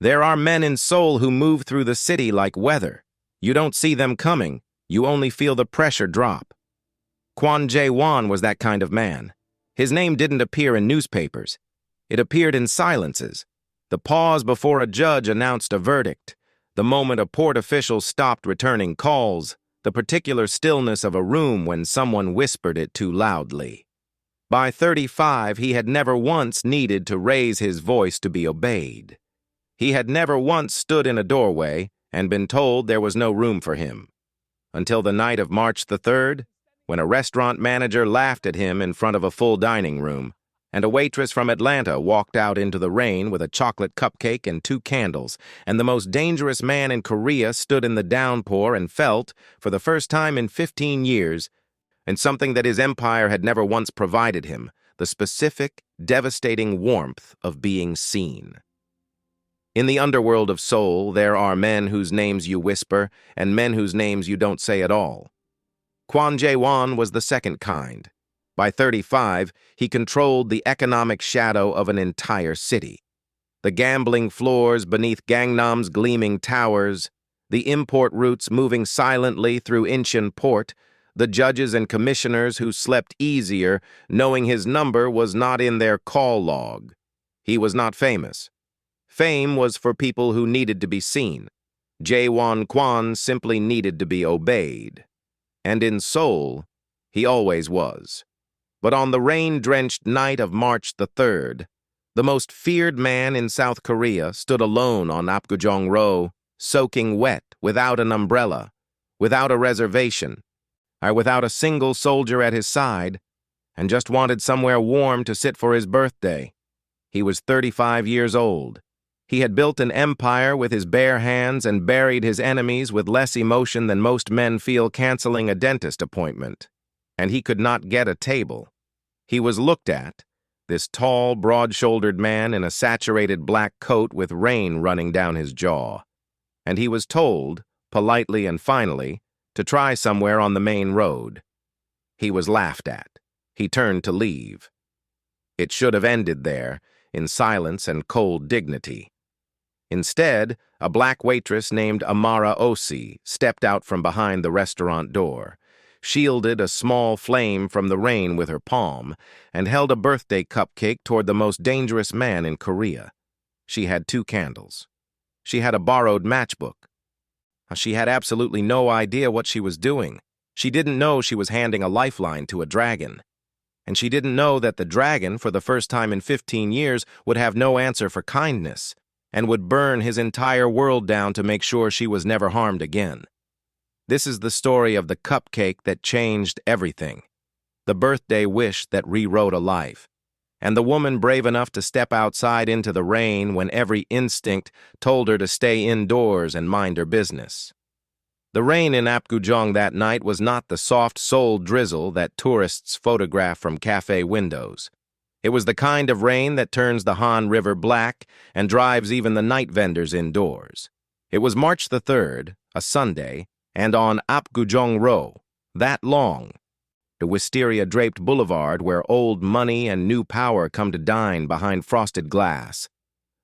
There are men in Seoul who move through the city like weather. You don't see them coming, you only feel the pressure drop. Kwon Jae-won was that kind of man. His name didn't appear in newspapers. It appeared in silences. The pause before a judge announced a verdict, the moment a port official stopped returning calls, the particular stillness of a room when someone whispered it too loudly. By 35, he had never once needed to raise his voice to be obeyed. He had never once stood in a doorway and been told there was no room for him. Until the night of March the 3rd, when a restaurant manager laughed at him in front of a full dining room, and a waitress from Atlanta walked out into the rain with a chocolate cupcake and 2 candles, and the most dangerous man in Korea stood in the downpour and felt, for the first time in 15 years, and something that his empire had never once provided him, the specific, devastating warmth of being seen. In the underworld of Seoul, there are men whose names you whisper and men whose names you don't say at all. Kwon Jae-won was the second kind. By 35, he controlled the economic shadow of an entire city. The gambling floors beneath Gangnam's gleaming towers, the import routes moving silently through Incheon Port, the judges and commissioners who slept easier knowing his number was not in their call log. He was not famous. Fame was for people who needed to be seen. Jae-won Kwon simply needed to be obeyed. And in Seoul, he always was. But on the rain-drenched night of March the 3rd, the most feared man in South Korea stood alone on Apgujeong-ro, soaking wet, without an umbrella, without a reservation, or without a single soldier at his side, and just wanted somewhere warm to sit for his birthday. He was 35 years old. He had built an empire with his bare hands and buried his enemies with less emotion than most men feel canceling a dentist appointment. And he could not get a table. He was looked at, this tall, broad-shouldered man in a saturated black coat with rain running down his jaw. And he was told, politely and finally, to try somewhere on the main road. He was laughed at. He turned to leave. It should have ended there, in silence and cold dignity. Instead, a black waitress named Amara stepped out from behind the restaurant door, shielded a small flame from the rain with her palm, and held a birthday cupcake toward the most dangerous man in Korea. She had 2 candles. She had a borrowed matchbook. She had absolutely no idea what she was doing. She didn't know she was handing a lifeline to a dragon. And she didn't know that the dragon, for the first time in 15 years, would have no answer for kindness, and would burn his entire world down to make sure she was never harmed again. This is the story of the cupcake that changed everything, the birthday wish that rewrote a life, and the woman brave enough to step outside into the rain when every instinct told her to stay indoors and mind her business. The rain in Apgujeong that night was not the soft Seoul drizzle that tourists photograph from cafe windows. It was the kind of rain that turns the Han River black and drives even the night vendors indoors. It was March the 3rd, a Sunday, and on Apgujeong-ro, that long, the wisteria-draped boulevard where old money and new power come to dine behind frosted glass.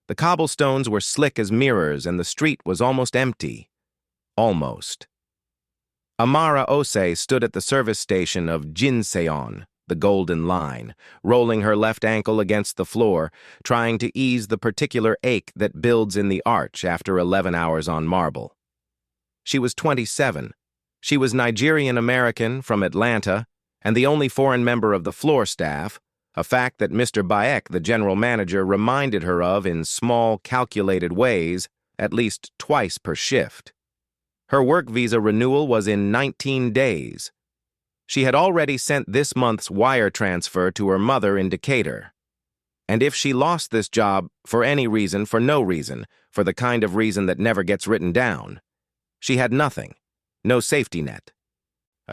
The cobblestones were slick as mirrors and the street was almost empty. Almost. Amara stood at the service station of Jinseon, the Golden Line, rolling her left ankle against the floor, trying to ease the particular ache that builds in the arch after 11 hours on marble. She was 27. She was Nigerian-American from Atlanta, and the only foreign member of the floor staff, a fact that Mr. Baek, the general manager, reminded her of in small, calculated ways, at least twice per shift. Her work visa renewal was in 19 days. She had already sent this month's wire transfer to her mother in Decatur. And if she lost this job for any reason, for no reason, for the kind of reason that never gets written down, she had nothing, no safety net,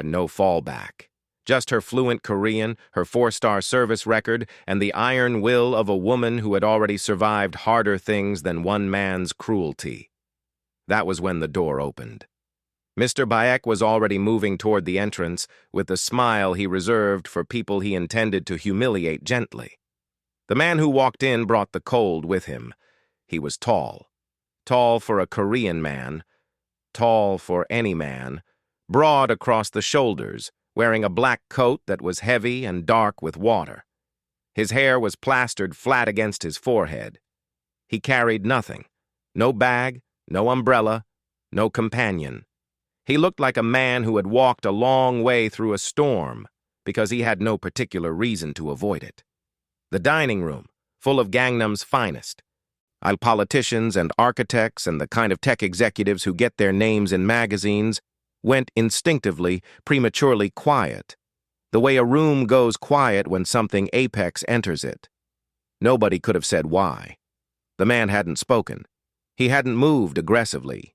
no fallback. Just her fluent Korean, her 4-star service record, and the iron will of a woman who had already survived harder things than one man's cruelty. That was when the door opened. Mr. Baek was already moving toward the entrance with the smile he reserved for people he intended to humiliate gently. The man who walked in brought the cold with him. He was tall. tall for a Korean man, tall for any man, broad across the shoulders, wearing a black coat that was heavy and dark with water. His hair was plastered flat against his forehead. He carried nothing, no bag, no umbrella, no companion. He looked like a man who had walked a long way through a storm because he had no particular reason to avoid it. The dining room, full of Gangnam's finest, politicians and architects and the kind of tech executives who get their names in magazines, went instinctively, prematurely quiet, the way a room goes quiet when something apex enters it. Nobody could have said why. The man hadn't spoken. He hadn't moved aggressively.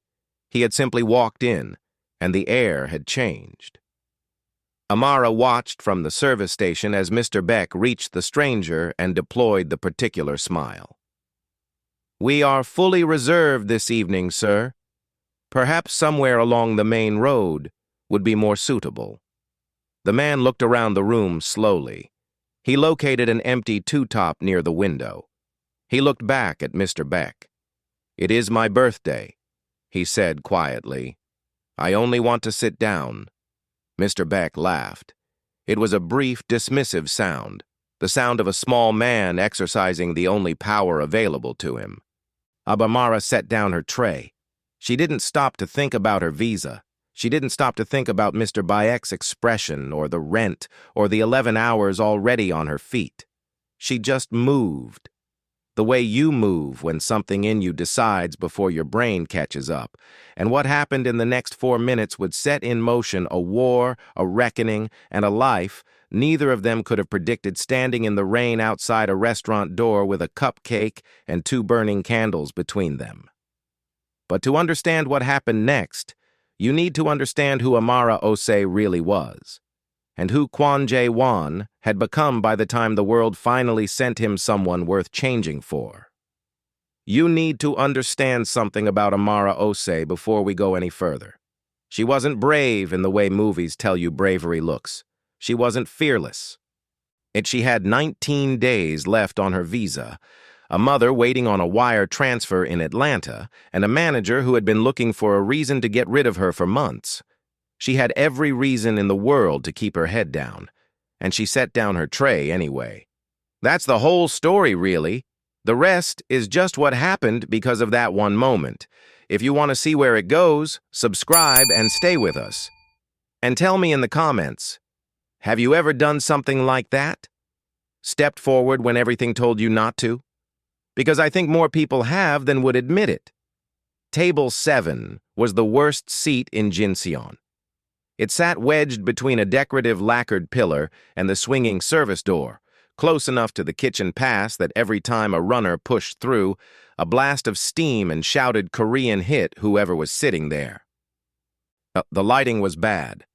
He had simply walked in, and the air had changed. Amara watched from the service station as Mr. Beck reached the stranger and deployed the particular smile. "We are fully reserved this evening, sir. Perhaps somewhere along the main road would be more suitable." The man looked around the room slowly. He located an empty two-top near the window. He looked back at Mr. Beck. "It is my birthday," he said quietly. "I only want to sit down." Mr. Beck laughed. It was a brief, dismissive sound, the sound of a small man exercising the only power available to him. Amara set down her tray. She didn't stop to think about her visa. She didn't stop to think about Mr. Beck's expression or the rent or the 11 hours already on her feet. She just moved. The way you move when something in you decides before your brain catches up. And what happened in the next 4 minutes would set in motion a war, a reckoning, and a life neither of them could have predicted standing in the rain outside a restaurant door with a cupcake and 2 burning candles between them. But to understand what happened next, you need to understand who Amara Ose really was, and who Kwon Jae-won had become by the time the world finally sent him someone worth changing for. You need to understand something about Amara Ose before we go any further. She wasn't brave in the way movies tell you bravery looks. She wasn't fearless. She had 19 days left on her visa, a mother waiting on a wire transfer in Atlanta, and a manager who had been looking for a reason to get rid of her for months. She had every reason in the world to keep her head down, and she set down her tray anyway. That's the whole story, really. The rest is just what happened because of that one moment. If you want to see where it goes, subscribe and stay with us. And tell me in the comments, have you ever done something like that? Stepped forward when everything told you not to? Because I think more people have than would admit it. Table 7 was the worst seat in Jinseon. It sat wedged between a decorative lacquered pillar and the swinging service door, close enough to the kitchen pass that every time a runner pushed through, a blast of steam and shouted Korean hit whoever was sitting there. The lighting was bad.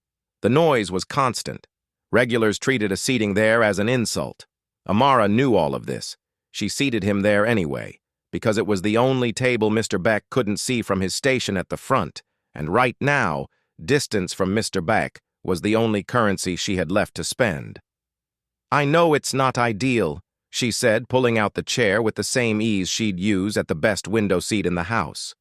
The noise was constant. Regulars treated a seating there as an insult. Amara knew all of this. She seated him there anyway, because it was the only table Mr. Beck couldn't see from his station at the front, and right now, distance from Mr. Beck was the only currency she had left to spend. "I know it's not ideal," she said, pulling out the chair with the same ease she'd use at the best window seat in the house.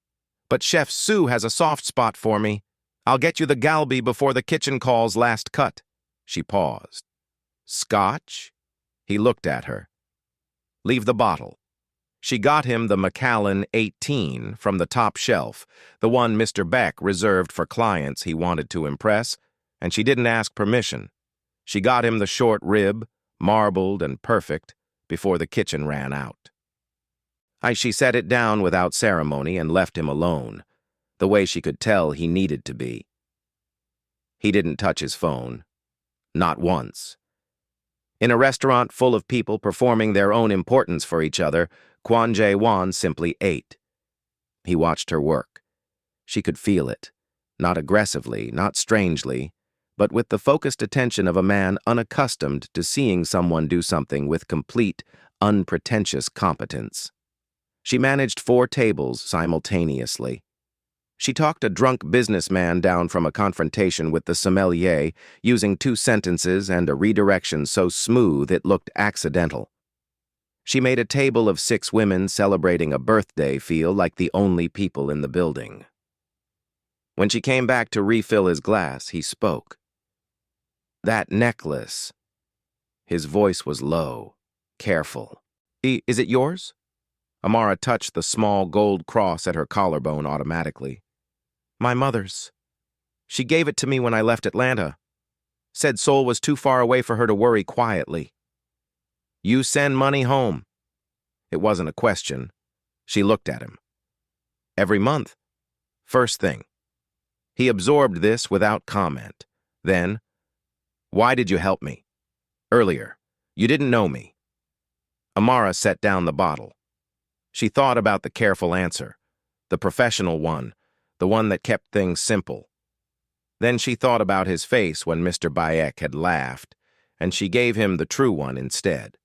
"But Chef Sue has a soft spot for me. I'll get you the galbi before the kitchen calls last cut." She paused. "Scotch?" He looked at her. "Leave the bottle." She got him the Macallan 18 from the top shelf, the one Mr. Beck reserved for clients he wanted to impress, and she didn't ask permission. She got him the short rib, marbled and perfect, before the kitchen ran out. She set it down without ceremony and left him alone, the way she could tell he needed to be. He didn't touch his phone. Not once. In a restaurant full of people performing their own importance for each other, Kwon Jae-won simply ate. He watched her work. She could feel it, not aggressively, not strangely, but with the focused attention of a man unaccustomed to seeing someone do something with complete, unpretentious competence. She managed 4 tables simultaneously. She talked a drunk businessman down from a confrontation with the sommelier, using 2 sentences and a redirection so smooth it looked accidental. She made a table of 6 women celebrating a birthday feel like the only people in the building. When she came back to refill his glass, he spoke. "That necklace." His voice was low, careful. Is it yours?" Amara touched the small gold cross at her collarbone automatically. "My mother's. She gave it to me when I left Atlanta. Said Seoul was too far away for her to worry quietly." "You send money home?" It wasn't a question. She looked at him. "Every month. First thing." He absorbed this without comment. Then, "Why did you help me? Earlier. You didn't know me." Amara set down the bottle. She thought about the careful answer, the professional one, the one that kept things simple. Then she thought about his face when Mr. Bayek had laughed, and she gave him the true one instead.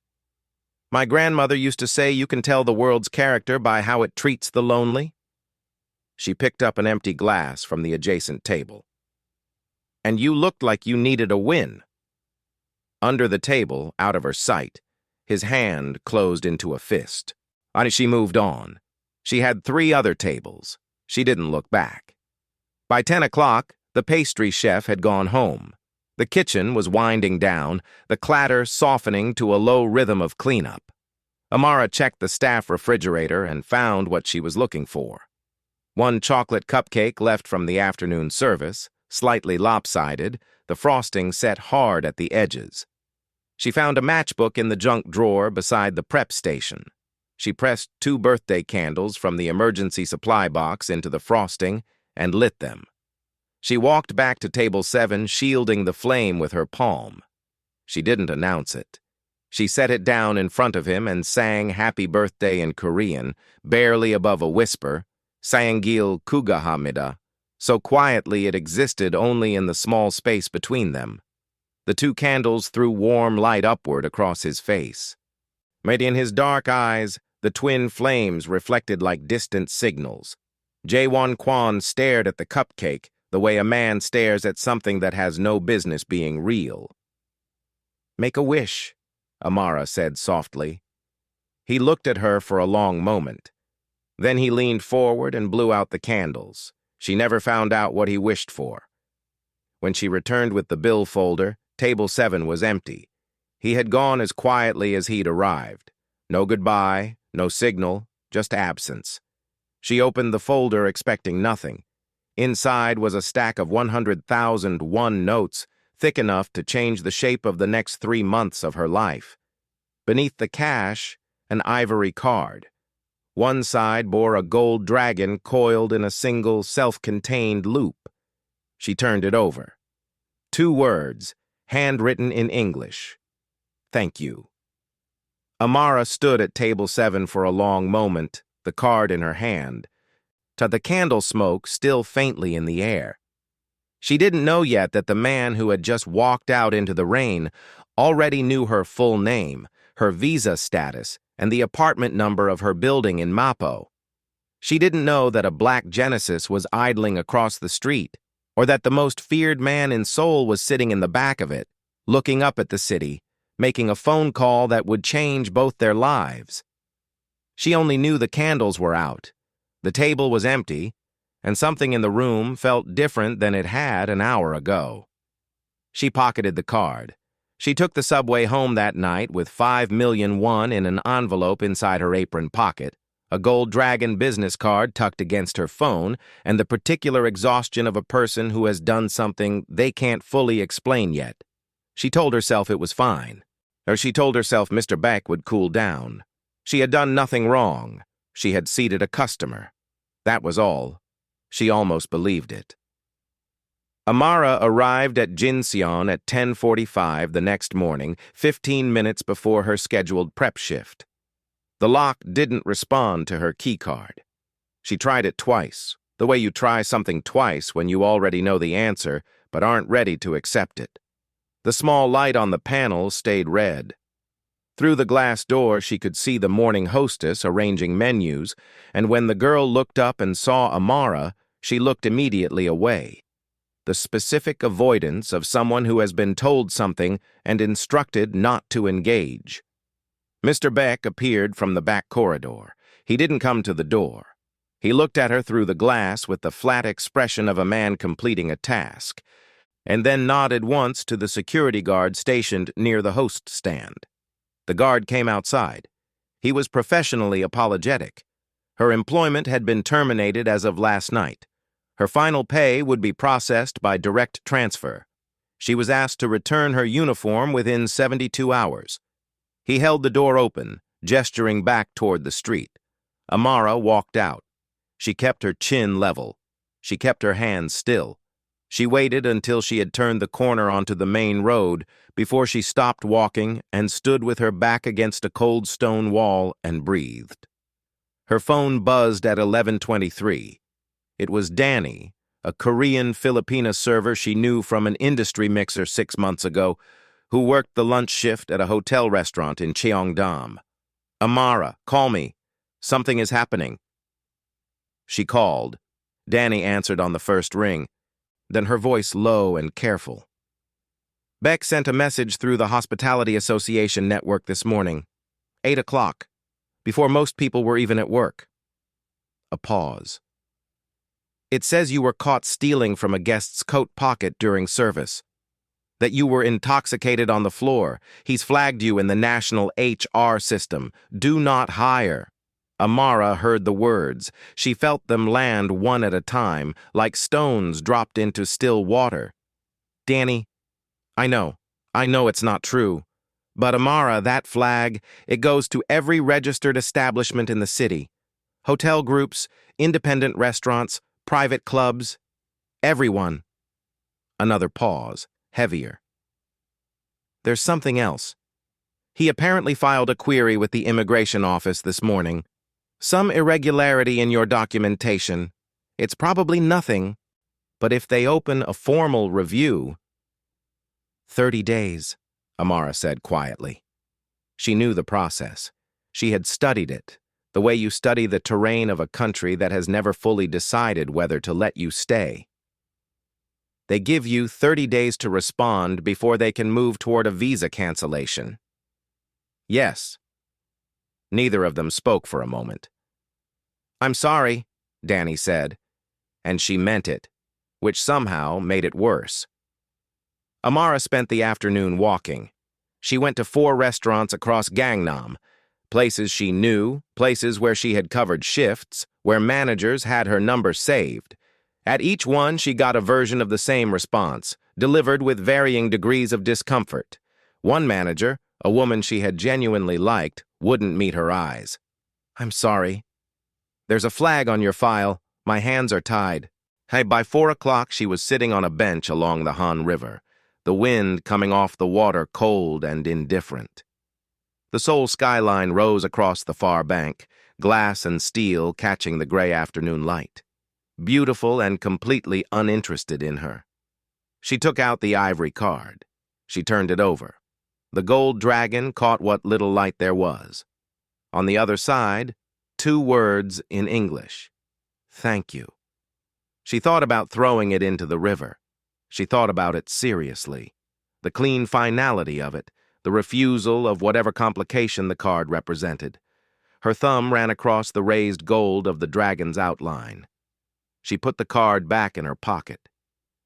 "My grandmother used to say you can tell the world's character by how it treats the lonely." She picked up an empty glass from the adjacent table. "And you looked like you needed a win." Under the table, out of her sight, his hand closed into a fist. She moved on. She had 3 other tables. She didn't look back. By 10 o'clock, the pastry chef had gone home. The kitchen was winding down, the clatter softening to a low rhythm of cleanup. Amara checked the staff refrigerator and found what she was looking for. 1 chocolate cupcake left from the afternoon service, slightly lopsided, the frosting set hard at the edges. She found a matchbook in the junk drawer beside the prep station. She pressed 2 birthday candles from the emergency supply box into the frosting and lit them. She walked back to table 7, shielding the flame with her palm. She didn't announce it. She set it down in front of him and sang Happy Birthday in Korean, barely above a whisper, Sangil Kugahamida, so quietly it existed only in the small space between them. The 2 candles threw warm light upward across his face. In his dark eyes, the twin flames reflected like distant signals. Jae-won Kwon stared at the cupcake the way a man stares at something that has no business being real. "Make a wish," Amara said softly. He looked at her for a long moment. Then he leaned forward and blew out the candles. She never found out what he wished for. When she returned with the bill folder, table 7 was empty. He had gone as quietly as he'd arrived. No goodbye, no signal, just absence. She opened the folder expecting nothing. Inside was a stack of 100,001 notes, thick enough to change the shape of the next 3 months of her life. Beneath the cash, an ivory card. One side bore a gold dragon coiled in a single, self-contained loop. She turned it over. 2 words, handwritten in English. "Thank you." Amara stood at table 7 for a long moment, the card in her hand, to the candle smoke still faintly in the air. She didn't know yet that the man who had just walked out into the rain already knew her full name, her visa status, and the apartment number of her building in Mapo. She didn't know that a black Genesis was idling across the street, or that the most feared man in Seoul was sitting in the back of it, looking up at the city, making a phone call that would change both their lives. She only knew the candles were out. The table was empty, and something in the room felt different than it had an hour ago. She pocketed the card. She took the subway home that night with 5 million won in an envelope inside her apron pocket, a gold dragon business card tucked against her phone, and the particular exhaustion of a person who has done something they can't fully explain yet. She told herself it was fine. Or she told herself Mr. Beck would cool down. She had done nothing wrong. She had seated a customer. That was all. She almost believed it. Amara arrived at Jinseon at 10:45 the next morning, 15 minutes before her scheduled prep shift. The lock didn't respond to her keycard. She tried it twice, the way you try something twice when you already know the answer but aren't ready to accept it. The small light on the panel stayed red. Through the glass door, she could see the morning hostess arranging menus, and when the girl looked up and saw Amara, she looked immediately away. The specific avoidance of someone who has been told something and instructed not to engage. Mr. Beck appeared from the back corridor. He didn't come to the door. He looked at her through the glass with the flat expression of a man completing a task, and then nodded once to the security guard stationed near the host stand. The guard came outside. He was professionally apologetic. Her employment had been terminated as of last night. Her final pay would be processed by direct transfer. She was asked to return her uniform within 72 hours. He held the door open, gesturing back toward the street. Amara walked out. She kept her chin level. She kept her hands still. She waited until she had turned the corner onto the main road before she stopped walking and stood with her back against a cold stone wall and breathed. Her phone buzzed at 11:23. It was Danny, a Korean Filipina server she knew from an industry mixer 6 months ago, who worked the lunch shift at a hotel restaurant in Cheongdam. "Amara, call me. Something is happening." She called. Danny answered on the first ring, then her voice low and careful. "Beck sent a message through the Hospitality Association network this morning. 8 o'clock, before most people were even at work." A pause. "It says you were caught stealing from a guest's coat pocket during service. That you were intoxicated on the floor. He's flagged you in the national HR system. Do not hire." Amara heard the words. She felt them land one at a time, like stones dropped into still water. "Danny, I know it's not true. But Amara, that flag, it goes to every registered establishment in the city. Hotel groups, independent restaurants, private clubs, everyone." Another pause, heavier. "There's something else. He apparently filed a query with the immigration office this morning. Some irregularity in your documentation. It's probably nothing, but if they open a formal review—" 30 days, Amara said quietly. She knew the process. She had studied it, the way you study the terrain of a country that has never fully decided whether to let you stay. They give you 30 days to respond before they can move toward a visa cancellation. Yes. Neither of them spoke for a moment. "I'm sorry," Danny said, and she meant it, which somehow made it worse. Amara spent the afternoon walking. She went to 4 restaurants across Gangnam, places she knew, places where she had covered shifts, where managers had her number saved. At each one, she got a version of the same response, delivered with varying degrees of discomfort. One manager, a woman she had genuinely liked, wouldn't meet her eyes. "I'm sorry. There's a flag on your file. My hands are tied." Hey, by 4 o'clock, she was sitting on a bench along the Han River, the wind coming off the water cold and indifferent. The Seoul skyline rose across the far bank, glass and steel catching the gray afternoon light. Beautiful and completely uninterested in her. She took out the ivory card. She turned it over. The gold dragon caught what little light there was. On the other side, 2 words in English. "Thank you." She thought about throwing it into the river. She thought about it seriously. The clean finality of it, the refusal of whatever complication the card represented. Her thumb ran across the raised gold of the dragon's outline. She put the card back in her pocket.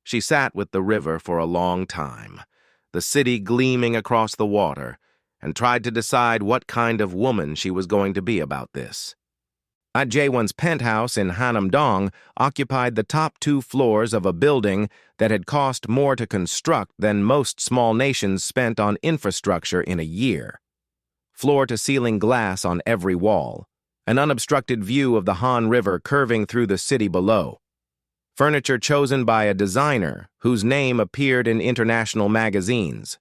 She sat with the river for a long time, the city gleaming across the water, and tried to decide what kind of woman she was going to be about this. Jae-won's penthouse in Hanam-dong occupied the top 2 floors of a building that had cost more to construct than most small nations spent on infrastructure in a year. Floor-to-ceiling glass on every wall, an unobstructed view of the Han River curving through the city below. Furniture chosen by a designer whose name appeared in international magazines.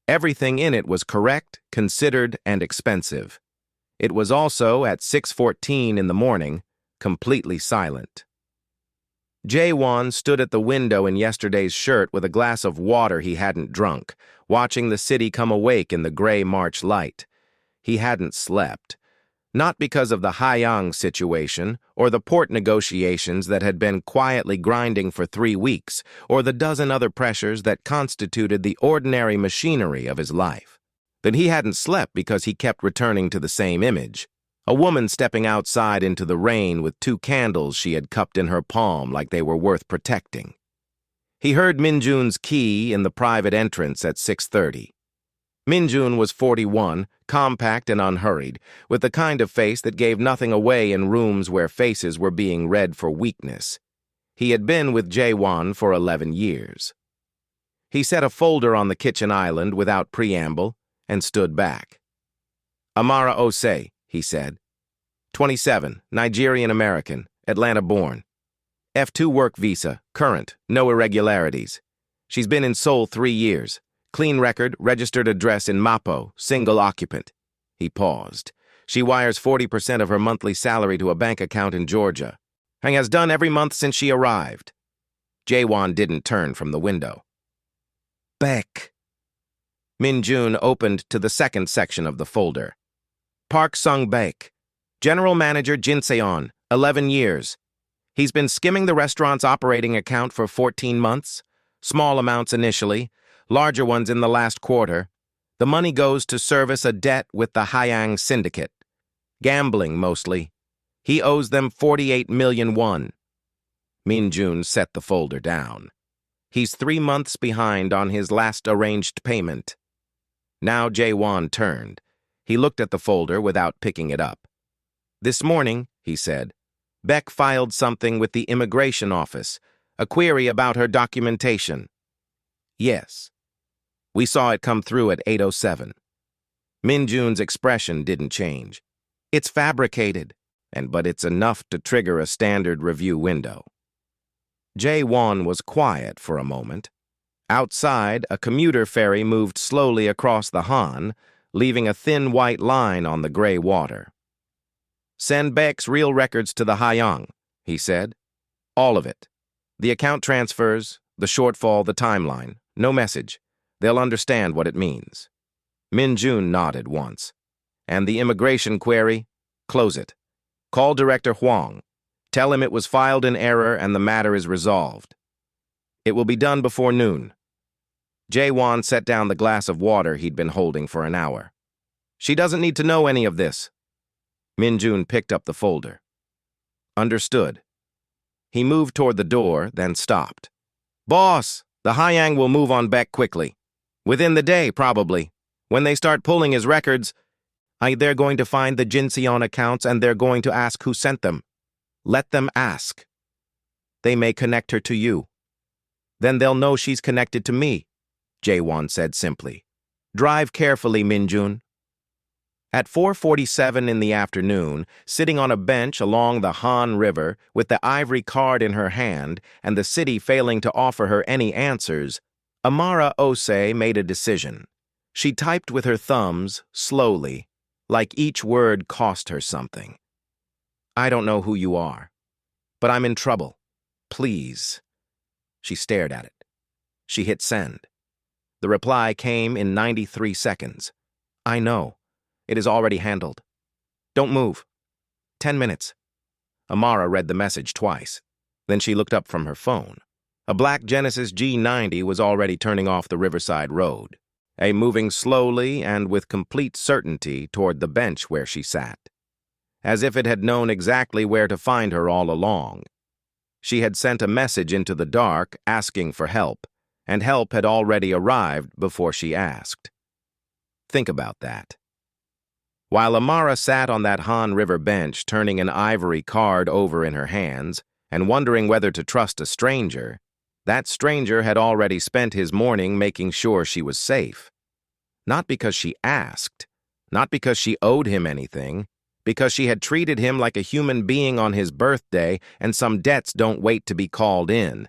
Everything in it was correct, considered, and expensive. It was also, at 6:14 in the morning, completely silent. Jae-won stood at the window in yesterday's shirt with a glass of water he hadn't drunk, watching the city come awake in the gray March light. He hadn't slept. Not because of the Haiyang situation, or the port negotiations that had been quietly grinding for 3 weeks, or the dozen other pressures that constituted the ordinary machinery of his life. That he hadn't slept because he kept returning to the same image. A woman stepping outside into the rain with 2 candles she had cupped in her palm like they were worth protecting. He heard Minjun's key in the private entrance at 6:30. Minjun was 41, compact and unhurried, with the kind of face that gave nothing away in rooms where faces were being read for weakness. He had been with Jae-won for 11 years. He set a folder on the kitchen island without preamble and stood back. Amara Osei, he said. 27, Nigerian-American, Atlanta-born. F2 work visa, current, no irregularities. She's been in Seoul 3 years. Clean record, registered address in Mapo, single occupant. He paused. She wires 40% of her monthly salary to a bank account in Georgia, and has done every month since she arrived. Jae-won didn't turn from the window. Baek. Minjun opened to the second section of the folder. Park Sung-baek, General Manager Jinseon, 11 years. He's been skimming the restaurant's operating account for 14 months, small amounts initially, larger ones in the last quarter. The money goes to service a debt with the Haiyang Syndicate. Gambling, mostly. He owes them 48 million won. Minjun set the folder down. He's 3 months behind on his last arranged payment. Now Jae-won turned. He looked at the folder without picking it up. This morning, he said, Baek filed something with the immigration office, a query about her documentation. Yes. We saw it come through at 8:07. Minjun's expression didn't change. It's fabricated, but it's enough to trigger a standard review window. Jae-won was quiet for a moment. Outside, a commuter ferry moved slowly across the Han, leaving a thin white line on the gray water. Send Baek's real records to the Haiyang, he said. All of it. The account transfers, the shortfall, the timeline. No message. They'll understand what it means. Minjun nodded once. And the immigration query? Close it. Call Director Hwang. Tell him it was filed in error and the matter is resolved. It will be done before noon. Jae-won set down the glass of water he'd been holding for an hour. She doesn't need to know any of this. Minjun picked up the folder. Understood. He moved toward the door, then stopped. Boss, the Haiyang will move on Baek quickly. Within the day, probably. When they start pulling his records, they're going to find the Jinseon accounts and they're going to ask who sent them. Let them ask. They may connect her to you. Then they'll know she's connected to me, Jae-won said simply. Drive carefully, Minjun. At 4:47 in the afternoon, sitting on a bench along the Han River with the ivory card in her hand and the city failing to offer her any answers, Amara Osei made a decision. She typed with her thumbs, slowly, like each word cost her something. I don't know who you are, but I'm in trouble. Please. She stared at it. She hit send. The reply came in 93 seconds. I know. It is already handled. Don't move. 10 minutes. Amara read the message twice. Then she looked up from her phone. A black Genesis G90 was already turning off the Riverside Road, moving slowly and with complete certainty toward the bench where she sat, as if it had known exactly where to find her all along. She had sent a message into the dark asking for help, and help had already arrived before she asked. Think about that. While Amara sat on that Han River bench turning an ivory card over in her hands and wondering whether to trust a stranger, that stranger had already spent his morning making sure she was safe. Not because she asked, not because she owed him anything, because she had treated him like a human being on his birthday, and some debts don't wait to be called in.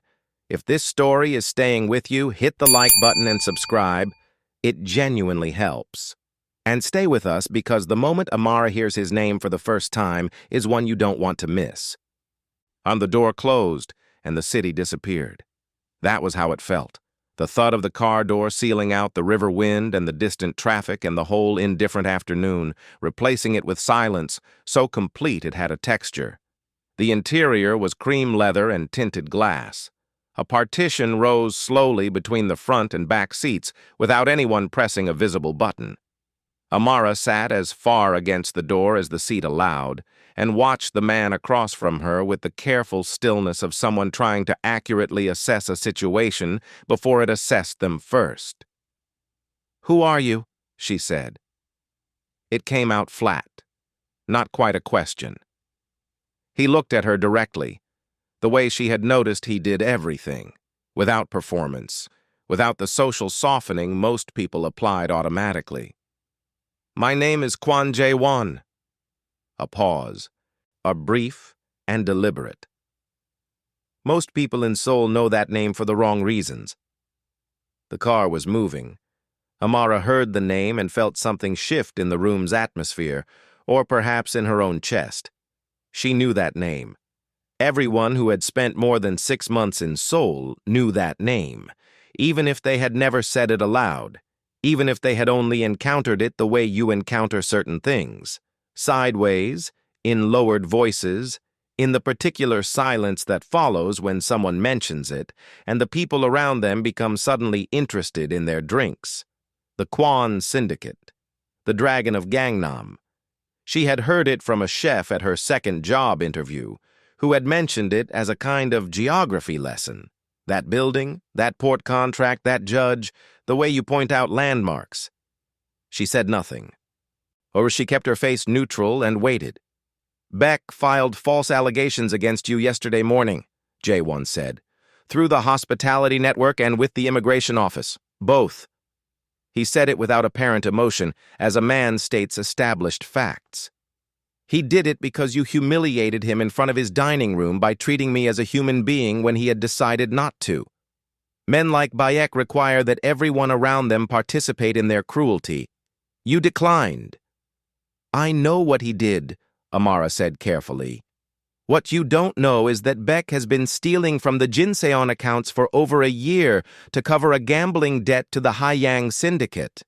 If this story is staying with you, hit the like button and subscribe. It genuinely helps. And stay with us because the moment Amara hears his name for the first time is one you don't want to miss. The door closed, and the city disappeared. That was how it felt. The thud of the car door sealing out the river wind and the distant traffic and the whole indifferent afternoon, replacing it with silence, so complete it had a texture. The interior was cream leather and tinted glass. A partition rose slowly between the front and back seats without anyone pressing a visible button. Amara sat as far against the door as the seat allowed and watched the man across from her with the careful stillness of someone trying to accurately assess a situation before it assessed them first. "Who are you?" she said. It came out flat, not quite a question. He looked at her directly, the way she had noticed he did everything, without performance, without the social softening most people applied automatically. "My name is Kwon Jae-won." A pause, a brief and deliberate. Most people in Seoul know that name for the wrong reasons. The car was moving. Amara heard the name and felt something shift in the room's atmosphere, or perhaps in her own chest. She knew that name. Everyone who had spent more than 6 months in Seoul knew that name, even if they had never said it aloud, even if they had only encountered it the way you encounter certain things, sideways, in lowered voices, in the particular silence that follows when someone mentions it, and the people around them become suddenly interested in their drinks. The Kwon Syndicate, the Dragon of Gangnam. She had heard it from a chef at her second job interview, who had mentioned it as a kind of geography lesson. That building, that port contract, that judge, the way you point out landmarks. She said nothing. Or she kept her face neutral and waited. "Beck filed false allegations against you yesterday morning," Jae-won said, "through the hospitality network and with the immigration office. Both." He said it without apparent emotion, as a man states established facts. "He did it because you humiliated him in front of his dining room by treating me as a human being when he had decided not to. Men like Bayek require that everyone around them participate in their cruelty. You declined." "I know what he did," Amara said carefully. "What you don't know is that Beck has been stealing from the Jinseon accounts for over a year to cover a gambling debt to the Haiyang Syndicate.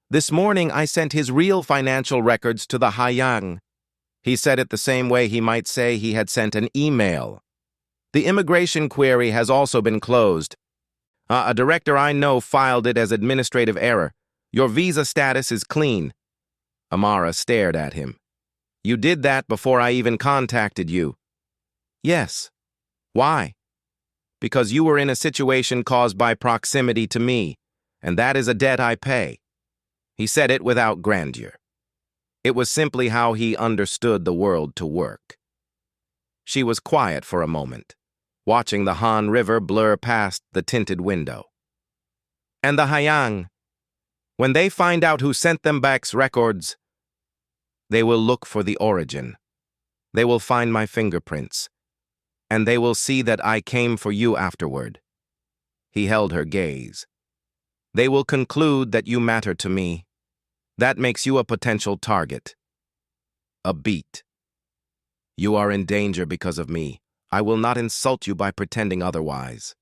This morning I sent his real financial records to the Haiyang." He said it the same way he might say he had sent an email. "The immigration query has also been closed. A director I know filed it as administrative error. Your visa status is clean." Amara stared at him. "You did that before I even contacted you." "Yes." "Why?" "Because you were in a situation caused by proximity to me, and that is a debt I pay." He said it without grandeur. It was simply how he understood the world to work. She was quiet for a moment, watching the Han River blur past the tinted window. "And the Haiyang, when they find out who sent them Beck's records, they will look for the origin. They will find my fingerprints, and they will see that I came for you afterward." He held her gaze. "They will conclude that you matter to me. That makes you a potential target. A beat. You are in danger because of me. I will not insult you by pretending otherwise."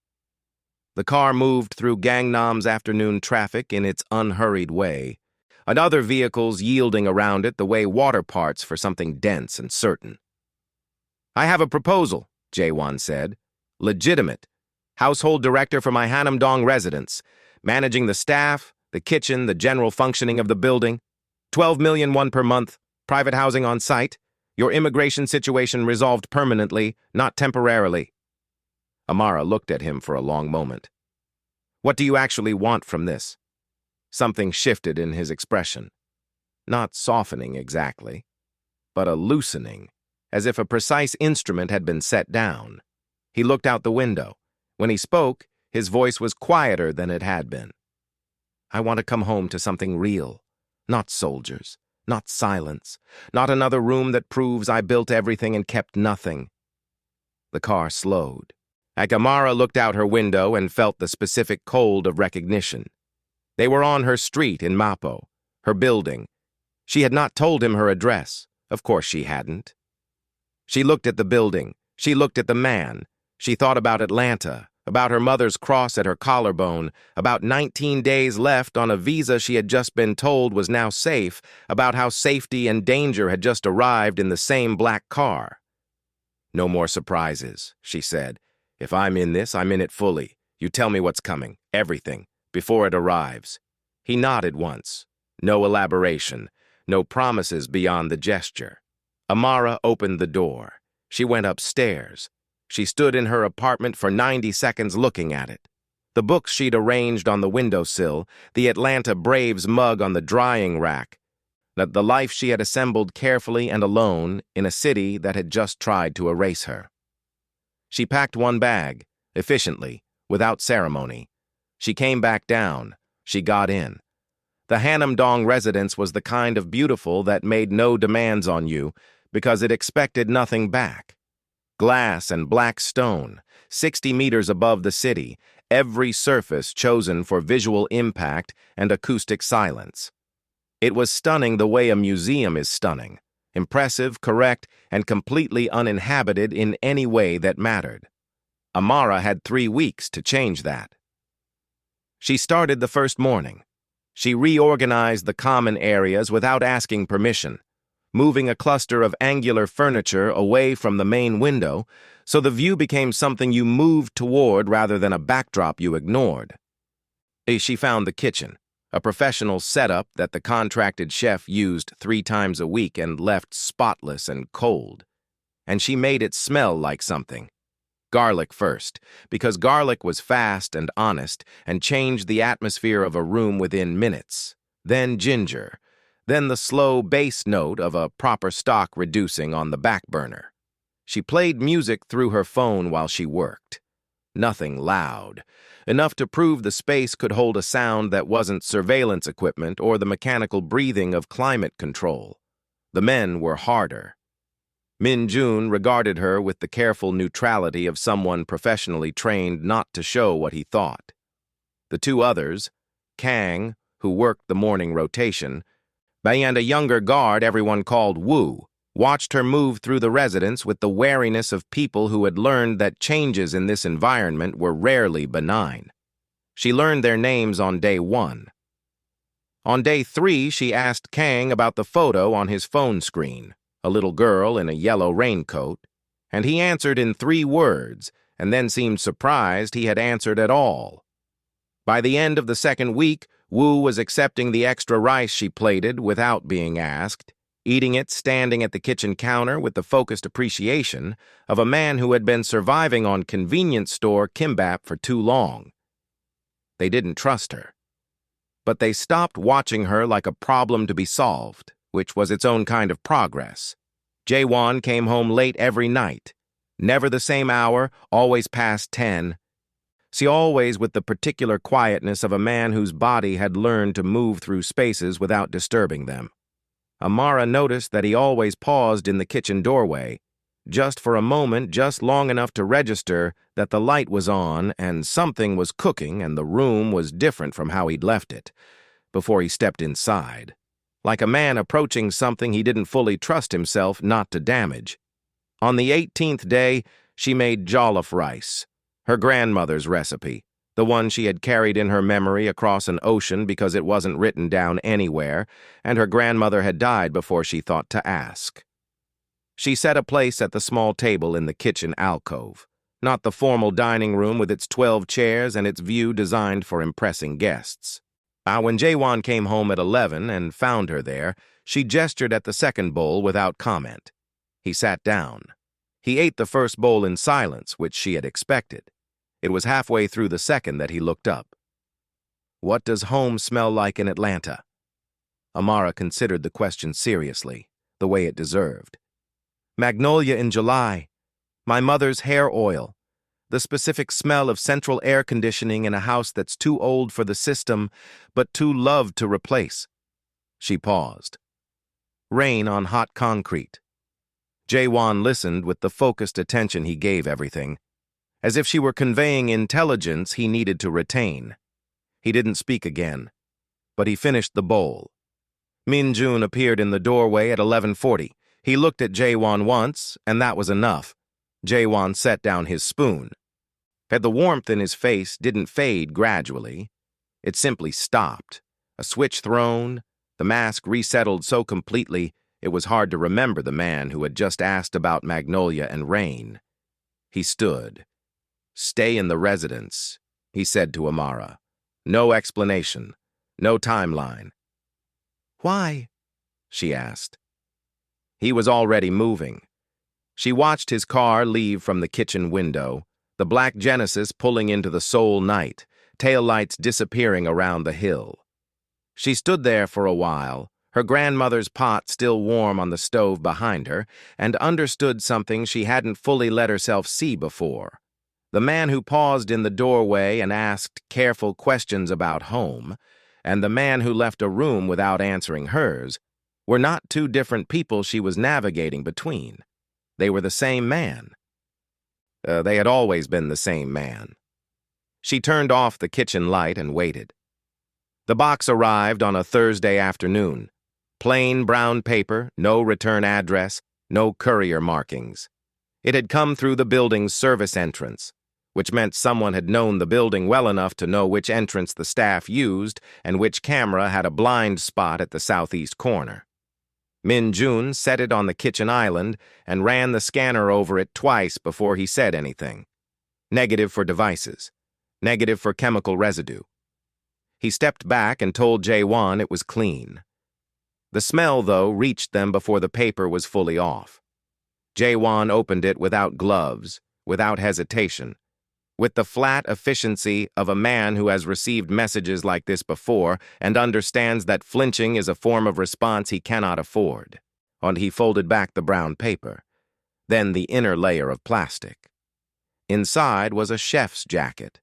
The car moved through Gangnam's afternoon traffic in its unhurried way, and other vehicles yielding around it the way water parts for something dense and certain. "I have a proposal," Jae-won said. "Legitimate. Household director for my Hanam-dong residence, managing the staff, the kitchen, the general functioning of the building. 12 million won per month, private housing on site, your immigration situation resolved permanently, not temporarily." Amara looked at him for a long moment. "What do you actually want from this?" Something shifted in his expression. Not softening exactly, but a loosening, as if a precise instrument had been set down. He looked out the window. When he spoke, his voice was quieter than it had been. "I want to come home to something real. Not soldiers, not silence, not another room that proves I built everything and kept nothing." The car slowed. Amara looked out her window and felt the specific cold of recognition. They were on her street in Mapo, her building. She had not told him her address. Of course she hadn't. She looked at the building. She looked at the man. She thought about Atlanta, about her mother's cross at her collarbone, about 19 days left on a visa she had just been told was now safe, about how safety and danger had just arrived in the same black car. "No more surprises," she said. "If I'm in this, I'm in it fully. You tell me what's coming, everything, before it arrives." He nodded once. No elaboration, no promises beyond the gesture. Amara opened the door. She went upstairs. She stood in her apartment for 90 seconds looking at it. The books she'd arranged on the windowsill, the Atlanta Braves mug on the drying rack, the life she had assembled carefully and alone in a city that had just tried to erase her. She packed one bag, efficiently, without ceremony. She came back down. She got in. The Gangnam residence was the kind of beautiful that made no demands on you because it expected nothing back. Glass and black stone, 60 meters above the city, every surface chosen for visual impact and acoustic silence. It was stunning the way a museum is stunning, impressive, correct, and completely uninhabited in any way that mattered. Amara had 3 weeks to change that. She started the first morning. She reorganized the common areas without asking permission, moving a cluster of angular furniture away from the main window so the view became something you moved toward rather than a backdrop you ignored. She found the kitchen, a professional setup that the contracted chef used 3 times a week and left spotless and cold. And she made it smell like something. Garlic first, because garlic was fast and honest and changed the atmosphere of a room within minutes. Then ginger. Then the slow bass note of a proper stock reducing on the back burner. She played music through her phone while she worked. Nothing loud. Enough to prove the space could hold a sound that wasn't surveillance equipment or the mechanical breathing of climate control. The men were harder. Min-jun regarded her with the careful neutrality of someone professionally trained not to show what he thought. The 2 others, Kang, who worked the morning rotation, and a younger guard everyone called Woo, watched her move through the residence with the wariness of people who had learned that changes in this environment were rarely benign. She learned their names on day 1. On day 3, she asked Kang about the photo on his phone screen, a little girl in a yellow raincoat, and he answered in 3 words, and then seemed surprised he had answered at all. By the end of the second week, Wu was accepting the extra rice she plated without being asked, eating it standing at the kitchen counter with the focused appreciation of a man who had been surviving on convenience store kimbap for too long. They didn't trust her. But they stopped watching her like a problem to be solved, which was its own kind of progress. Jae-won came home late every night. Never the same hour, always past 10. See, always with the particular quietness of a man whose body had learned to move through spaces without disturbing them. Amara noticed that he always paused in the kitchen doorway, just for a moment, just long enough to register that the light was on and something was cooking and the room was different from how he'd left it, before he stepped inside, like a man approaching something he didn't fully trust himself not to damage. On the 18th day, she made jollof rice, her grandmother's recipe, the one she had carried in her memory across an ocean because it wasn't written down anywhere, and her grandmother had died before she thought to ask. She set a place at the small table in the kitchen alcove, not the formal dining room with its 12 chairs and its view designed for impressing guests. When Jae-won came home at 11 and found her there, she gestured at the second bowl without comment. He sat down. He ate the first bowl in silence, which she had expected. It was halfway through the second that he looked up. "What does home smell like in Atlanta?" Amara considered the question seriously, the way it deserved. "Magnolia in July. My mother's hair oil. The specific smell of central air conditioning in a house that's too old for the system, but too loved to replace." She paused. "Rain on hot concrete." Jae-won listened with the focused attention he gave everything, as if she were conveying intelligence he needed to retain. He didn't speak again, but he finished the bowl. Min-jun appeared in the doorway at 11:40. He looked at Jae-won once, and that was enough. Jae-won set down his spoon. But the warmth in his face didn't fade gradually. It simply stopped. A switch thrown, the mask resettled so completely it was hard to remember the man who had just asked about Magnolia and rain. He stood. "Stay in the residence," he said to Amara. "No explanation. No timeline." Why? She asked. He was already moving. She watched his car leave from the kitchen window, the black Genesis pulling into the Seoul night, taillights disappearing around the hill. She stood there for a while, her grandmother's pot still warm on the stove behind her, and understood something she hadn't fully let herself see before. The man who paused in the doorway and asked careful questions about home, and the man who left a room without answering hers, were not two different people she was navigating between. They were the same man. They had always been the same man. She turned off the kitchen light and waited. The box arrived on a Thursday afternoon. Plain brown paper, no return address, no courier markings. It had come through the building's service entrance, which meant someone had known the building well enough to know which entrance the staff used and which camera had a blind spot at the southeast corner. Min-jun set it on the kitchen island and ran the scanner over it twice before he said anything. Negative for devices. Negative for chemical residue. He stepped back and told Jae-won it was clean. The smell, though, reached them before the paper was fully off. Jae-won opened it without gloves, without hesitation, with the flat efficiency of a man who has received messages like this before and understands that flinching is a form of response he cannot afford. And he folded back the brown paper, then the inner layer of plastic. Inside was a chef's jacket.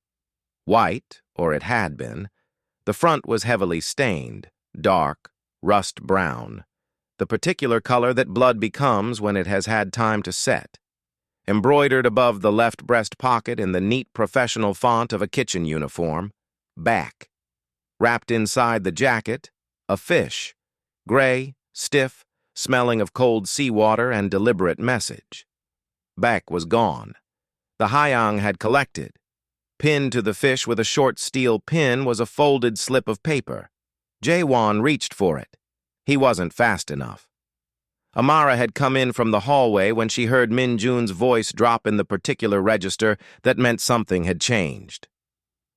White, or it had been. The front was heavily stained, dark, rust brown, the particular color that blood becomes when it has had time to set. Embroidered above the left breast pocket in the neat professional font of a kitchen uniform, back. Wrapped inside the jacket, a fish, gray, stiff, smelling of cold seawater and deliberate message. Back was gone. The hyang had collected. Pinned to the fish with a short steel pin was a folded slip of paper. Jae-won reached for it. He wasn't fast enough. Amara had come in from the hallway when she heard Min-jun's voice drop in the particular register that meant something had changed.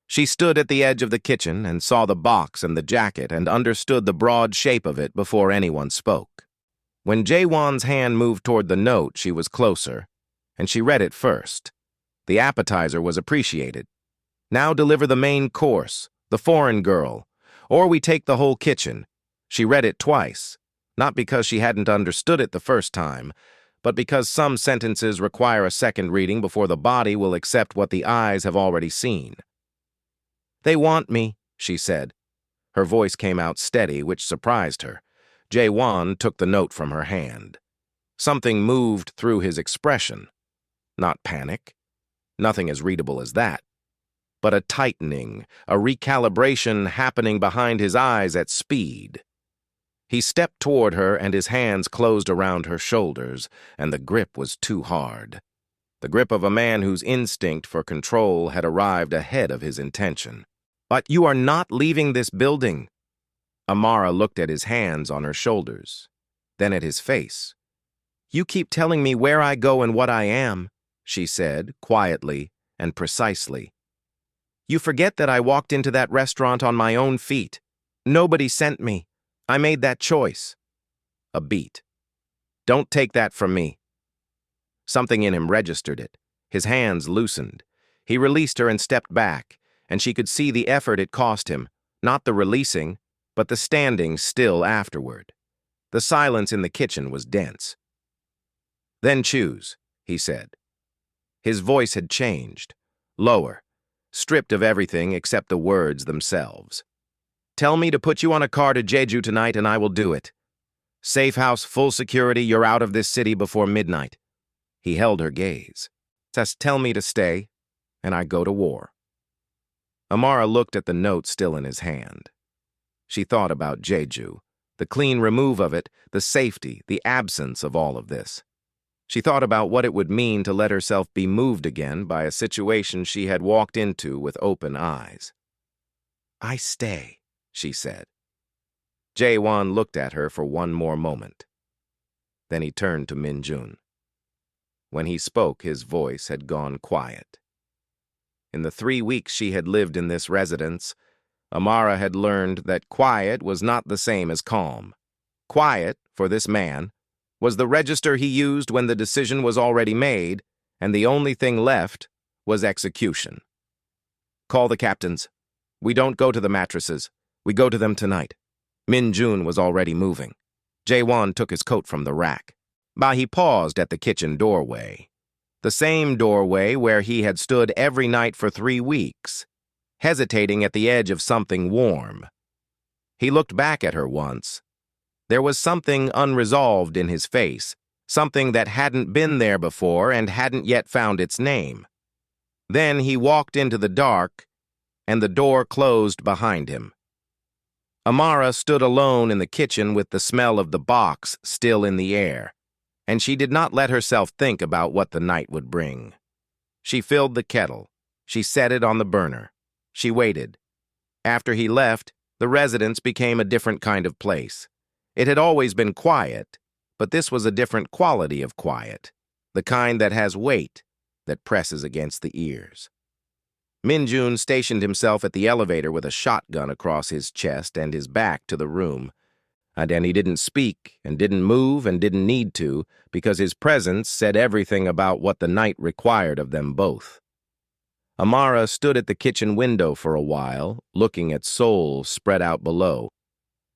She stood at the edge of the kitchen and saw the box and the jacket and understood the broad shape of it before anyone spoke. When Jae-won's hand moved toward the note, she was closer, and she read it first. The appetizer was appreciated. Now deliver the main course, the foreign girl, or we take the whole kitchen. She read it twice, not because she hadn't understood it the first time, but because some sentences require a second reading before the body will accept what the eyes have already seen. They want me, she said. Her voice came out steady, which surprised her. Jae-won took the note from her hand. Something moved through his expression. Not panic. Nothing as readable as that. But a tightening, a recalibration happening behind his eyes at speed. He stepped toward her and his hands closed around her shoulders, and the grip was too hard. The grip of a man whose instinct for control had arrived ahead of his intention. But you are not leaving this building. Amara looked at his hands on her shoulders, then at his face. You keep telling me where I go and what I am, she said, quietly and precisely. You forget that I walked into that restaurant on my own feet. Nobody sent me. I made that choice. A beat. Don't take that from me. Something in him registered it. His hands loosened. He released her and stepped back, and she could see the effort it cost him, not the releasing, but the standing still afterward. The silence in the kitchen was dense. Then choose, he said. His voice had changed, lower, stripped of everything except the words themselves. Tell me to put you on a car to Jeju tonight and I will do it. Safe house, full security, you're out of this city before midnight. He held her gaze. Just tell me to stay, and I go to war. Amara looked at the note still in his hand. She thought about Jeju, the clean remove of it, the safety, the absence of all of this. She thought about what it would mean to let herself be moved again by a situation she had walked into with open eyes. I stay, she said. Jae-won looked at her for one more moment. Then he turned to Min-jun. When he spoke, his voice had gone quiet. In the 3 weeks she had lived in this residence, Amara had learned that quiet was not the same as calm. Quiet, for this man, was the register he used when the decision was already made, and the only thing left was execution. "Call the captains. We don't go to the mattresses. We go to them tonight." Min-jun was already moving. Jae-won took his coat from the rack. He paused at the kitchen doorway. The same doorway where he had stood every night for 3 weeks, hesitating at the edge of something warm. He looked back at her once. There was something unresolved in his face, something that hadn't been there before and hadn't yet found its name. Then he walked into the dark, and the door closed behind him. Amara stood alone in the kitchen with the smell of the box still in the air, and she did not let herself think about what the night would bring. She filled the kettle. She set it on the burner. She waited. After he left, the residence became a different kind of place. It had always been quiet, but this was a different quality of quiet, the kind that has weight, that presses against the ears. Min-jun stationed himself at the elevator with a shotgun across his chest and his back to the room. And he didn't speak and didn't move and didn't need to, because his presence said everything about what the night required of them both. Amara stood at the kitchen window for a while, looking at Seoul spread out below.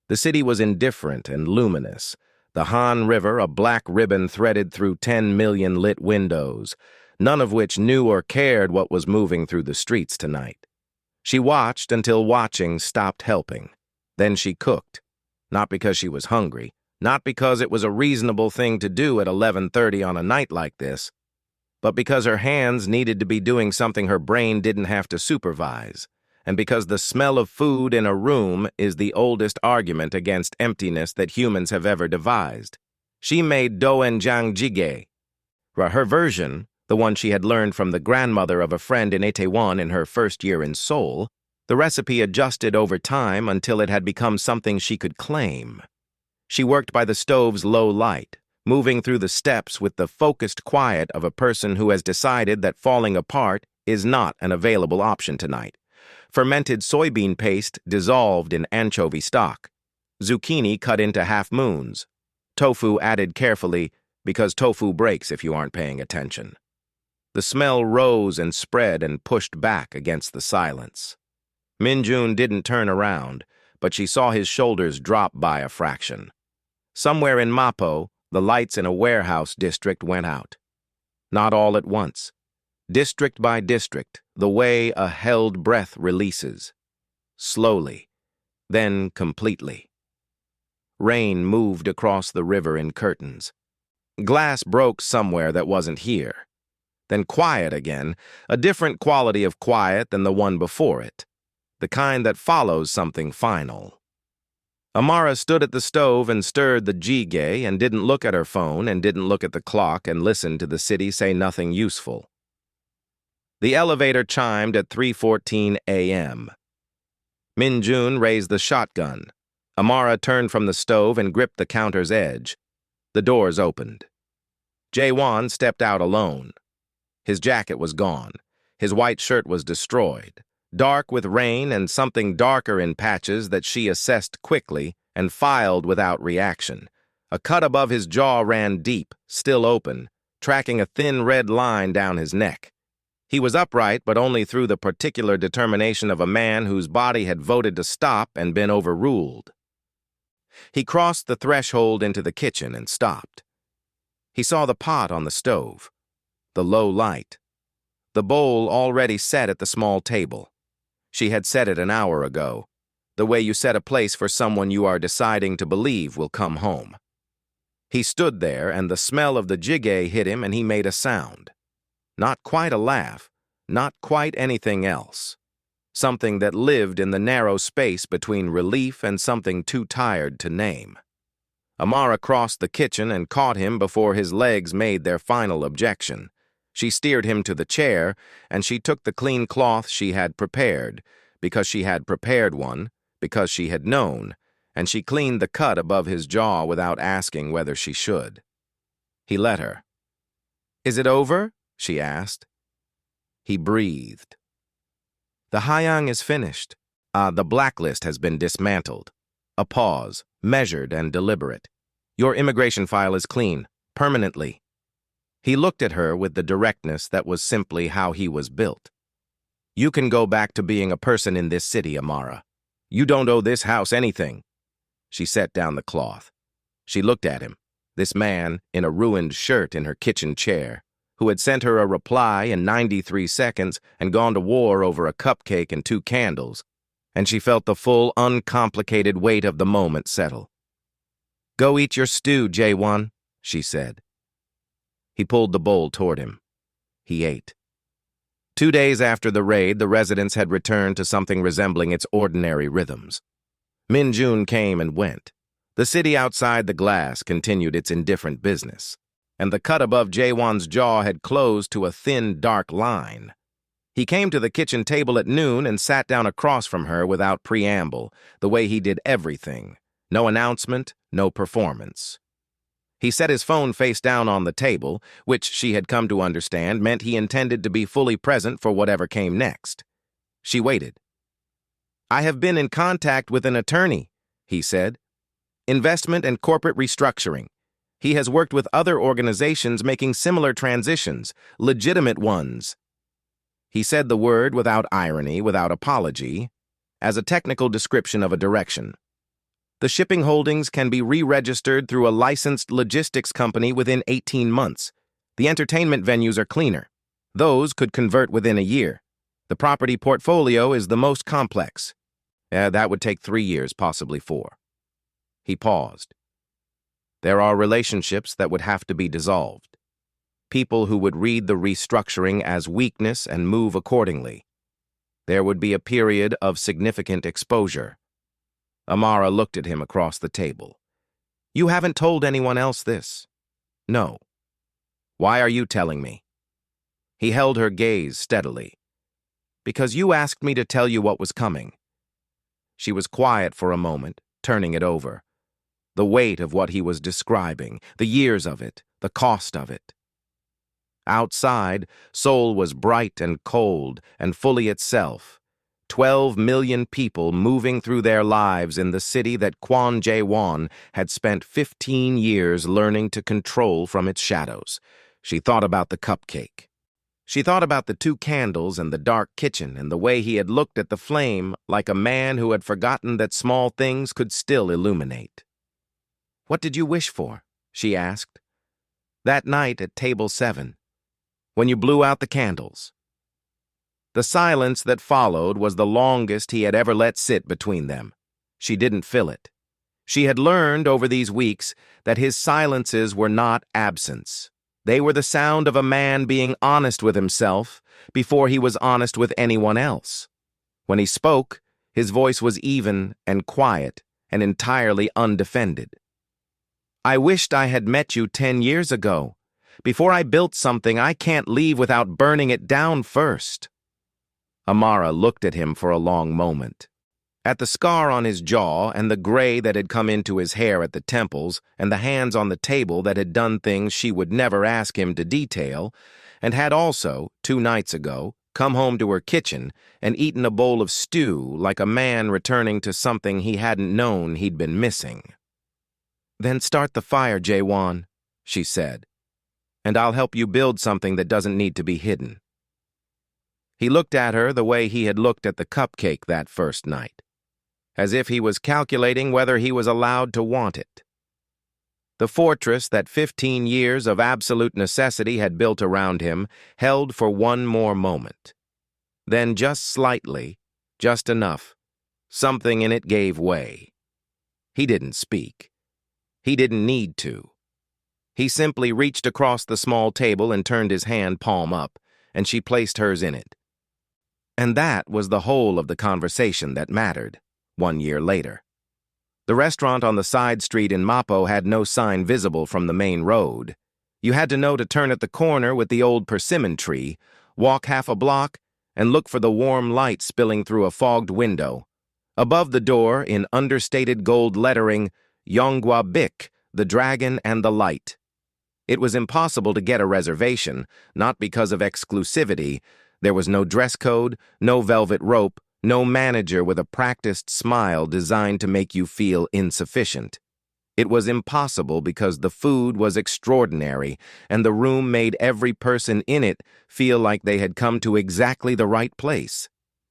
The city was indifferent and luminous, the Han River a black ribbon threaded through 10 million lit windows, none of which knew or cared what was moving through the streets tonight. She watched until watching stopped helping. Then she cooked, not because she was hungry, not because it was a reasonable thing to do at 11:30 on a night like this, but because her hands needed to be doing something her brain didn't have to supervise, and because the smell of food in a room is the oldest argument against emptiness that humans have ever devised. She made doenjang jjigae. Her version, the one she had learned from the grandmother of a friend in Itaewon in her first year in Seoul, the recipe adjusted over time until it had become something she could claim. She worked by the stove's low light, moving through the steps with the focused quiet of a person who has decided that falling apart is not an available option tonight. Fermented soybean paste dissolved in anchovy stock. Zucchini cut into half-moons. Tofu added carefully, because tofu breaks if you aren't paying attention. The smell rose and spread and pushed back against the silence. Min-jun didn't turn around, but she saw his shoulders drop by a fraction. Somewhere in Mapo, the lights in a warehouse district went out. Not all at once. District by district, the way a held breath releases. Slowly, then completely. Rain moved across the river in curtains. Glass broke somewhere that wasn't here. Then quiet again, a different quality of quiet than the one before it, the kind that follows something final. Amara stood at the stove and stirred the jjigae and didn't look at her phone and didn't look at the clock and listened to the city say nothing useful. The elevator chimed at 3:14 a.m. Min-jun raised the shotgun. Amara turned from the stove and gripped the counter's edge. The doors opened. Jae-won stepped out alone. His jacket was gone. His white shirt was destroyed, dark with rain and something darker in patches that she assessed quickly and filed without reaction. A cut above his jaw ran deep, still open, tracking a thin red line down his neck. He was upright, but only through the particular determination of a man whose body had voted to stop and been overruled. He crossed the threshold into the kitchen and stopped. He saw the pot on the stove, the low light, the bowl already set at the small table. She had set it an hour ago, the way you set a place for someone you are deciding to believe will come home. He stood there, and the smell of the jjigae hit him, and he made a sound. Not quite a laugh, not quite anything else. Something that lived in the narrow space between relief and something too tired to name. Amara crossed the kitchen and caught him before his legs made their final objection. She steered him to the chair, and she took the clean cloth she had prepared, because she had prepared one, because she had known, and she cleaned the cut above his jaw without asking whether she should. He let her. "Is it over?" she asked. He breathed. "The hayang is finished." The blacklist has been dismantled. A pause, measured and deliberate. Your immigration file is clean, permanently. He looked at her with the directness that was simply how he was built. You can go back to being a person in this city, Amara. You don't owe this house anything. She set down the cloth. She looked at him, this man in a ruined shirt in her kitchen chair, who had sent her a reply in 93 seconds and gone to war over a cupcake and 2 candles, and she felt the full, uncomplicated weight of the moment settle. Go eat your stew, Jae-won, she said. He pulled the bowl toward him. He ate. 2 days after the raid, the residence had returned to something resembling its ordinary rhythms. Min-jun came and went. The city outside the glass continued its indifferent business, and the cut above Jae-won's jaw had closed to a thin, dark line. He came to the kitchen table at noon and sat down across from her without preamble, the way he did everything. No announcement, no performance. He set his phone face down on the table, which she had come to understand meant he intended to be fully present for whatever came next. She waited. I have been in contact with an attorney, he said. Investment and corporate restructuring. He has worked with other organizations making similar transitions, legitimate ones. He said the word without irony, without apology, as a technical description of a direction. The shipping holdings can be re-registered through a licensed logistics company within 18 months. The entertainment venues are cleaner. Those could convert within a year. The property portfolio is the most complex. That would take 3 years, possibly 4. He paused. There are relationships that would have to be dissolved. People who would read the restructuring as weakness and move accordingly. There would be a period of significant exposure. Amara looked at him across the table. You haven't told anyone else this? No. Why are you telling me? He held her gaze steadily. Because you asked me to tell you what was coming. She was quiet for a moment, turning it over. The weight of what he was describing, the years of it, the cost of it. Outside, Seoul was bright and cold and fully itself. 12 million people moving through their lives in the city that Kwon Jae-won had spent 15 years learning to control from its shadows. She thought about the cupcake. She thought about the 2 candles and the dark kitchen and the way he had looked at the flame like a man who had forgotten that small things could still illuminate. What did you wish for? She asked. That night at table 7, when you blew out the candles. The silence that followed was the longest he had ever let sit between them. She didn't fill it. She had learned over these weeks that his silences were not absence. They were the sound of a man being honest with himself before he was honest with anyone else. When he spoke, his voice was even and quiet and entirely undefended. I wished I had met you 10 years ago. Before I built something, I can't leave without burning it down first. Amara looked at him for a long moment. At the scar on his jaw and the gray that had come into his hair at the temples and the hands on the table that had done things she would never ask him to detail, and had also, 2 nights ago, come home to her kitchen and eaten a bowl of stew like a man returning to something he hadn't known he'd been missing. Then start the fire, Jae-won, she said, and I'll help you build something that doesn't need to be hidden. He looked at her the way he had looked at the cupcake that first night, as if he was calculating whether he was allowed to want it. The fortress that 15 years of absolute necessity had built around him held for one more moment. Then just slightly, just enough, something in it gave way. He didn't speak. He didn't need to. He simply reached across the small table and turned his hand palm up, and she placed hers in it. And that was the whole of the conversation that mattered, 1 year later. The restaurant on the side street in Mapo had no sign visible from the main road. You had to know to turn at the corner with the old persimmon tree, walk half a block, and look for the warm light spilling through a fogged window. Above the door, in understated gold lettering, Yonggwa Bik, the Dragon and the Light. It was impossible to get a reservation, not because of exclusivity. There was no dress code, no velvet rope, No manager with a practiced smile designed to make you feel insufficient. It was impossible because the food was extraordinary, and the room made every person in it feel like they had come to exactly the right place.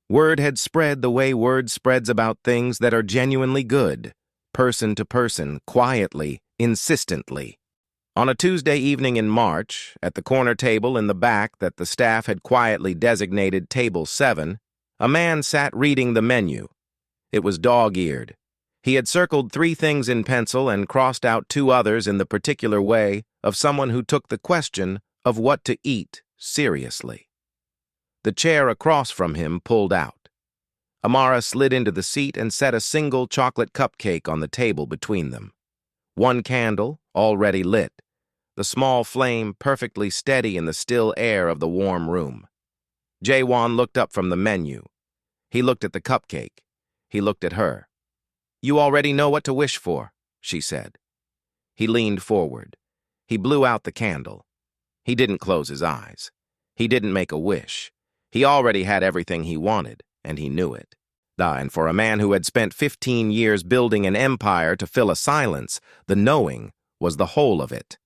Word had spread the way word spreads about things that are genuinely good, person to person, quietly, insistently. On a Tuesday evening in March, at the corner table in the back that the staff had quietly designated Table 7, a man sat reading the menu. It was dog-eared. He had circled 3 things in pencil and crossed out 2 others in the particular way of someone who took the question of what to eat seriously. The chair across from him pulled out. Amara slid into the seat and set a single chocolate cupcake on the table between them. 1 candle, already lit, the small flame perfectly steady in the still air of the warm room. Jae-won looked up from the menu. He looked at the cupcake. He looked at her. "You already know what to wish for," she said. He leaned forward. He blew out the candle. He didn't close his eyes. He didn't make a wish. He already had everything he wanted, and he knew it. And for a man who had spent 15 years building an empire to fill a silence, the knowing was the whole of it.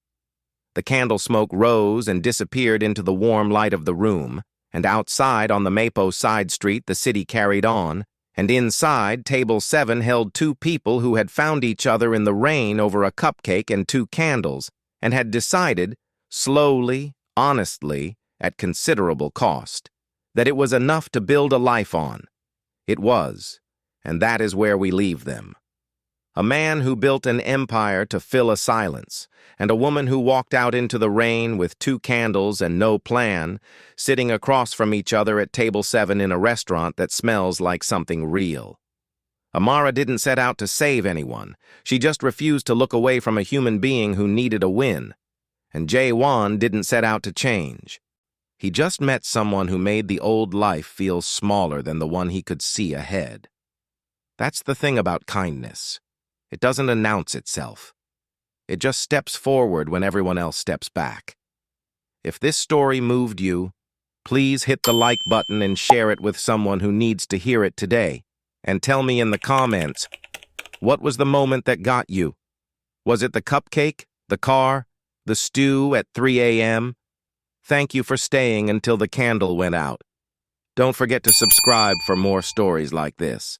The candle smoke rose and disappeared into the warm light of the room, and outside on the Mapo side street the city carried on, and inside Table 7 held 2 people who had found each other in the rain over a cupcake and 2 candles, and had decided, slowly, honestly, at considerable cost, that it was enough to build a life on. It was, and that is where we leave them. A man who built an empire to fill a silence, and a woman who walked out into the rain with 2 candles and no plan, sitting across from each other at Table 7 in a restaurant that smells like something real. Amara didn't set out to save anyone. She just refused to look away from a human being who needed a win. And Jae-won didn't set out to change. He just met someone who made the old life feel smaller than the one he could see ahead. That's the thing about kindness. It doesn't announce itself. It just steps forward when everyone else steps back. If this story moved you, please hit the like button and share it with someone who needs to hear it today. And tell me in the comments, what was the moment that got you? Was it the cupcake, the car, the stew at 3 a.m.? Thank you for staying until the candle went out. Don't forget to subscribe for more stories like this.